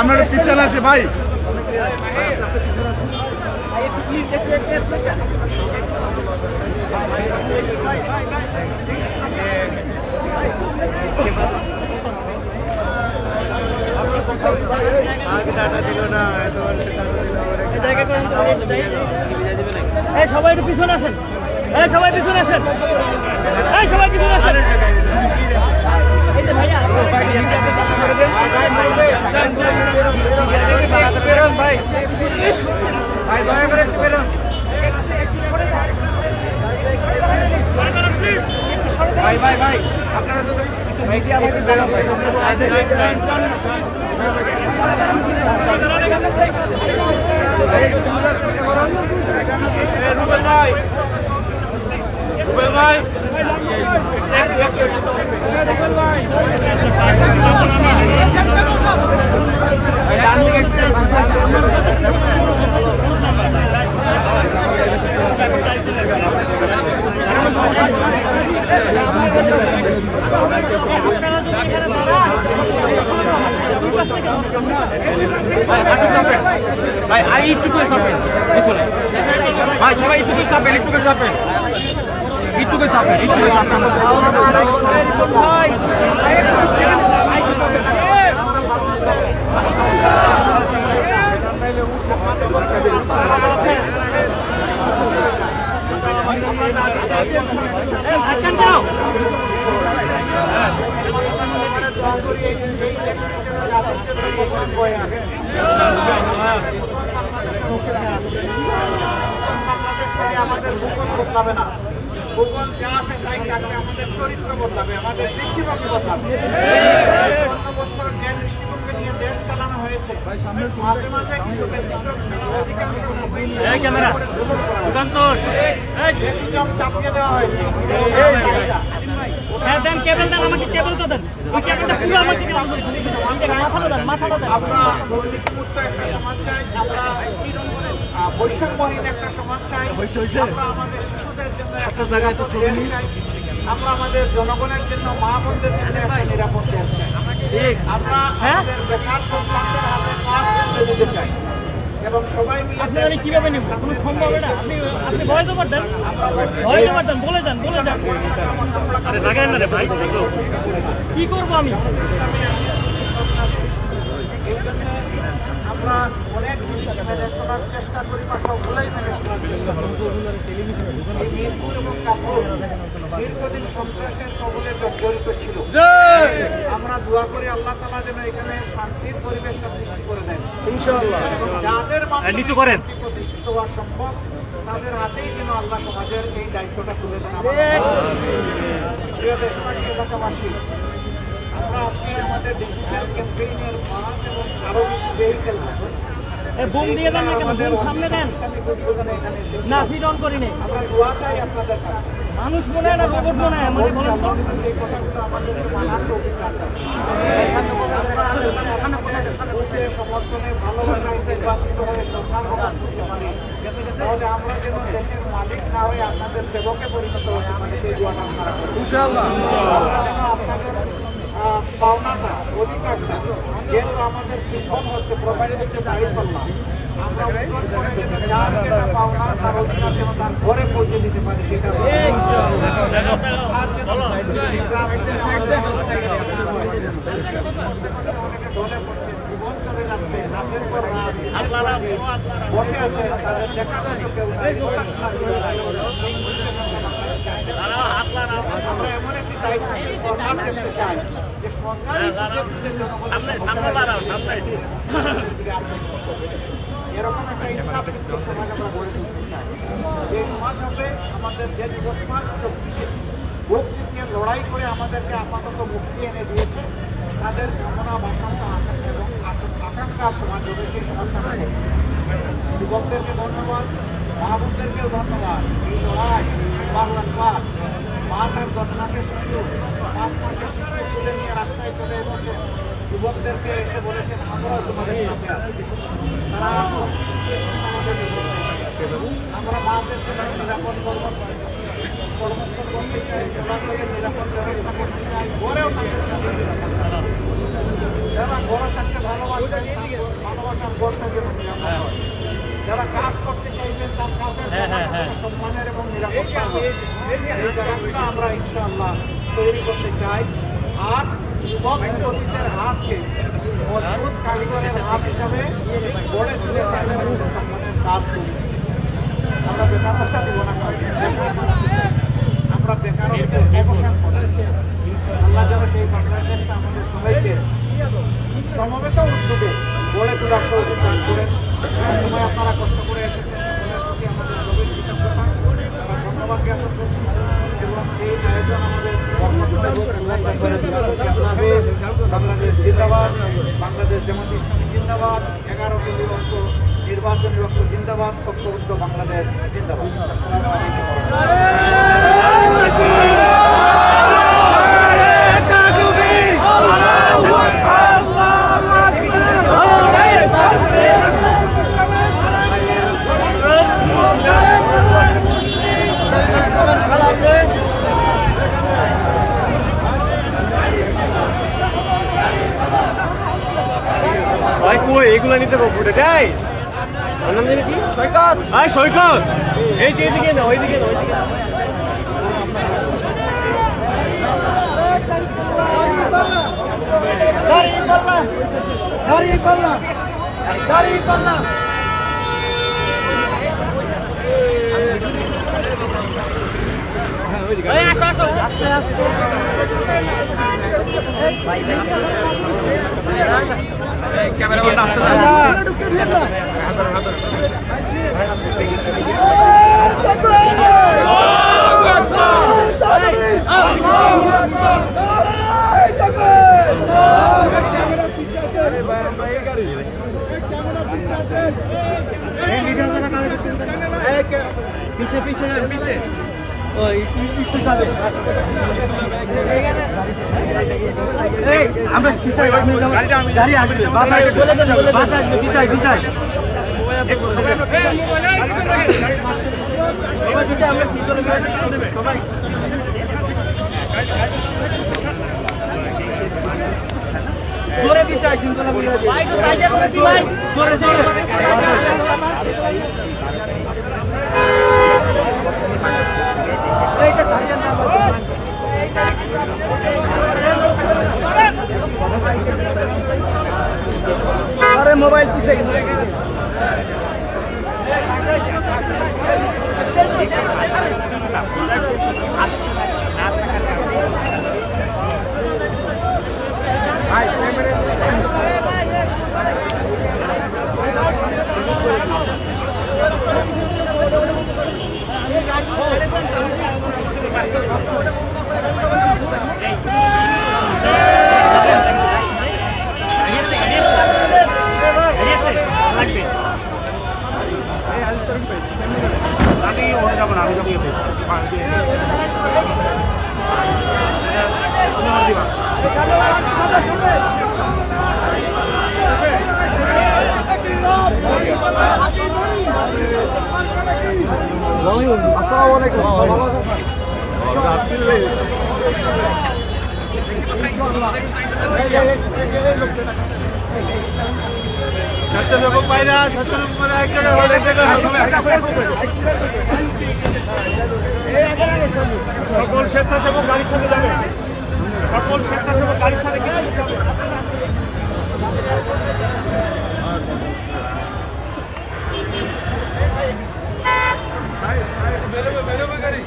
আমরা পিছনে আসি ভাই। সবাই একটু পিছনে আসেন, সবাই পিছনে আসেন, সবাই পিছনে আসেন। ভাই ভাই ভাই আপনারা ভাই আই একটু করে চাপেন পিছনে ভাই, সবাই একটু করে চাপেন, একটু করে চাপেন, একটু করে চাপেন, একটু করে চাপেন। আমাদের ভূগোল বদলাবে না, ভূগোল যা আছে তাই থাকবে, আমাদের চরিত্র বদলাবে, আমাদের দৃষ্টিভঙ্গি বদলাবে। বছর যে দৃষ্টিভঙ্গি নিয়ে দেশ চালানো হয়েছে মাঝে মাঝে কিন্তু চাপিয়ে দেওয়া হয়েছে। আমরা দুর্নীতিমুক্ত একটা সমাজ চাই, আমরা বৈষম্যহীন একটা সমাজ চাই, আমরা আমাদের শিশুদের জন্য একটা জায়গায় তো চলে নিই, আমরা আমাদের জনগণের জন্য, মা বোনদের জন্য একটা নিরাপদ দেশ চাই, আমরা আমাদের বেকার সন্তানদের হাতে কাজ দিতে চাই এবং সবাই মিলে। আপনারা কিভাবে নেবেন? কোনো সম্ভব না। আপনি ভয় জমা দেন, ভয় জমা দেন, বলে যান, বলে যান। আরে লাগায় না রে ভাই, কি করবো আমি? আমরা অনেক জিনিস মেনে চলার চেষ্টা করি বা সবগুলোই মেনে দীর্ঘদিন সন্ত্রাসের কবলে জড়িত ছিল। আমরা দোয়া করি আল্লাহ তাআলা যেন এখানে শান্তির পরিবেশটা সৃষ্টি করে দেন ইনশাআল্লাহ, এবং যাদের নিচু করেন প্রতিষ্ঠিত হওয়া সম্ভব তাদের হাতেই যেন আল্লাহ সমাজের এই দায়িত্বটা তুলে দেন। প্রিয় দেশবাসী, এলাকাবাসী, আমরা আজকে আমাদের ডিজিটাল ক্যাম্পেইনের বাস এবং আরো কিছু ভেহিকেল আছে, বুম দিয়ে দেন না কেন? বুম সামনে দেন না, ফিট অন করি নেই। আমরা দোয়া চাই আপনাদের কাছে। মানুষ মনে হয় না, রোবট মনে হয়, মানে বলেন তো। এই কথাগুলো আমাদের মানার অভিজ্ঞতা সমর্থনে ভালোভাবে নির্বাচিত হয়ে সরকার গঠন করতে পারি, তাহলে আমরা যেন দেশের মালিক না হয়ে আপনাদের সেবকে পরিণত হয়ে আমাদের সেই দোয়াটা আমরা করি ইনশাআল্লাহ। আপনাদের পাওনাটা, অধিকারটা যেহেতু আমাদের সিস্টেম হচ্ছে প্রোভাইড হচ্ছে দাঁড়িপাল্লা, আমরা যার যেটা পাওনা তার অধিকার যেন তার ঘরে পৌঁছে দিতে পারি সেটা জীবন চলে যাচ্ছে, রাতের পর রাত বসে আছে, তাদের দেখা কেউ আমরা এমন একটি দায়িত্ব সরকার করতে চাই যে এরকম একটা ইনসাফ সমাজ আমরা গড়ে তুলতে চাই। এই সমাজ হবে আমাদের যে যুবসমাজ ভোগ জিতিয়ে লড়াই করে আমাদেরকে আপাতত মুক্তি এনে দিয়েছে, তাদের কামনা বাসনা এবং আকাঙ্ক্ষা সমাজ হবে সেই সমাজ। যুবকদেরকে ধন্যবাদ, মাহবুবদেরকেও ধন্যবাদ। এই লড়াই বাংলার মাঠের ঘটনাকে শুধু 5 মাসের শিশু তুলে নিয়ে রাস্তায় চলে এসেছে, যুবকদেরকে এসে বলেছেন আমরাও তোমাদের সাথে আছি। তারা আমাদের আমরা মাদেরকে নিরাপদ কর্মস্থল করতে চাই, চলাচলের নিরাপদ ব্যবস্থা করতে চাই, ঘরেও তাদের সাথে যারা ঘরে থাকতে ভালোবাসার ঘরটা যেন নিরাপদ হয়। যারা কাজ করতে চাইবেন তার কাজের সম্মানের এবং নিরাপত্তা এই জায়গাটা আমরা ইনশাআল্লাহ তৈরি করতে চাই। আর যুবক যুবতীদের হাতকে মজবুত কারিগরের হাত হিসাবে গড়ে তুলে তাদের সম্মানের কাজ করি। আমরা বেকারত্বটা দিব না, আমরা বেকারত্বের অবসান করি। আল্লাহ যেন সেই বাংলাদেশটা আমাদের সবাইকে সমবেত উদ্যোগে গড়ে তোলার তৌফিক দান করেন। সময় আপনারা কষ্ট করে এসেছেন, সকলের প্রতি আমাদের গভীর কৃতজ্ঞতা, আমরা ধন্যবাদ জ্ঞাপন করছি। এবং এই আয়োজন আমাদের বাংলাদেশ জিন্দাবাদ, বাংলাদেশ জামাত ইসলামী জিন্দাবাদ, 11 কেন্দ্রীয় অংশ নির্বাচনী অংশ জিন্দাবাদ, ঐক্যবদ্ধ বাংলাদেশ জিন্দাবাদ। আসসালামু ভাই কই এগুলো নিতে পারবো এটাই নাম জানি কি সৈকত ভাই সৈকত এই যে এদিকে না ওইদিকে না ওইদিকে আসো আসো ক্যামেরাম্যান আসতে पीछे पीछे पीछे জোরে দিতে আসেন তো ভাই তো তাই করে দি ভাই জোরে জোরে এইটা ছাড়িয়ে না আরে মোবাইল পিছে গেছে স্বেচ্ছাসেবক ভাইরা স্বেচ্ছাসেবক এক জায়গায় হলে এক জায়গায় সকল স্বেচ্ছাসেবক গাড়ির সাথে যাবে সকল স্বেচ্ছাসেবক গাড়ির সাথে কিছু বেরোবে গাড়ি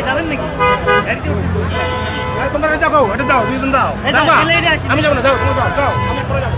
যাবেন নাকি তোমরা যাও এটা দাও দুইজন দাও এই যাও, এলে এটা আসি। আমি যাবো না যাও তুমি যাও যাও আমি পরে যাবো